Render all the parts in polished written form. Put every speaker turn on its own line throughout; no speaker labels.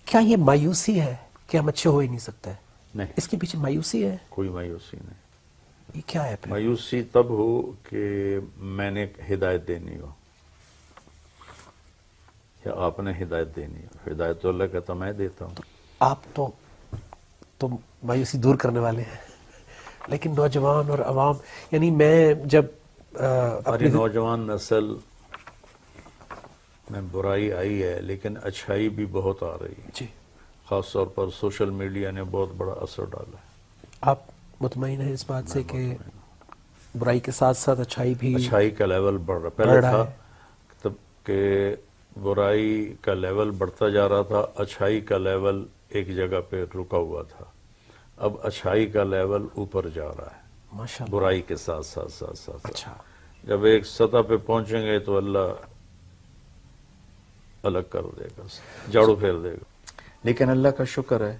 کیا یہ مایوسی ہے کہ ہم اچھے ہو ہی نہیں سکتے؟
نہیں،
اس کے پیچھے مایوسی ہے؟
کوئی مایوسی نہیں.
یہ کیا ہے پھر؟
مایوسی تب ہو کہ میں نے ہدایت دینی ہو یا آپ نے ہدایت دینی ہو. ہدایت تو اللہ کہتا میں دیتا ہوں.
آپ تو مایوسی دور کرنے والے ہیں، لیکن نوجوان اور عوام، یعنی میں جب
ہماری نوجوان نسل میں برائی آئی ہے لیکن اچھائی بھی بہت آ رہی ہے.
جی،
خاص طور پر سوشل میڈیا نے بہت بڑا اثر ڈالا ہے.
آپ مطمئن ہیں اس بات سے
میں
کہ
مطمئن ہوں.
برائی کے ساتھ ساتھ اچھائی بھی
اچھائی کا لیول بڑھ رہا. پہلے
بڑھ رہا
تھا
ہے؟
تب کہ برائی کا لیول بڑھتا جا رہا تھا، اچھائی کا لیول ایک جگہ پہ رکا ہوا تھا. اب اچھائی کا لیول اوپر جا رہا ہے
ماشاء اللہ.
برائی کے ساتھ ساتھ ساتھ ساتھ.
اچھا،
جب ایک سطح پہ پہنچیں گے تو اللہ الگ کر دے گا، جاڑو پھیر دے گا. لیکن اللہ کا شکر ہے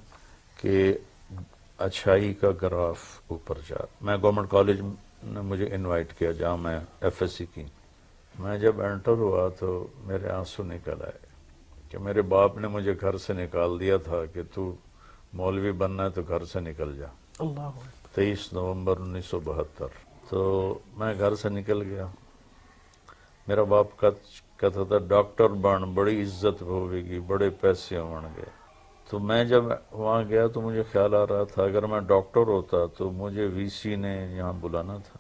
کہ اچھائی کا گراف اوپر جا. میں گورنمنٹ کالج نے مجھے انوائٹ کیا جہاں میں ایف ایس سی کی. میں جب انٹر ہوا تو میرے آنسو نکل آئے کہ میرے باپ نے مجھے گھر سے نکال دیا تھا کہ تو مولوی بننا ہے تو گھر سے نکل جا.
اللہ
23 نومبر 1972. تو میں گھر سے نکل گیا. میرا باپ کہتا تھا ڈاکٹر بن، بڑی عزت ہوے گی، بڑے پیسے ہون گے. تو میں جب وہاں گیا تو مجھے خیال آ رہا تھا اگر میں ڈاکٹر ہوتا تو مجھے وی سی نے یہاں بلانا تھا.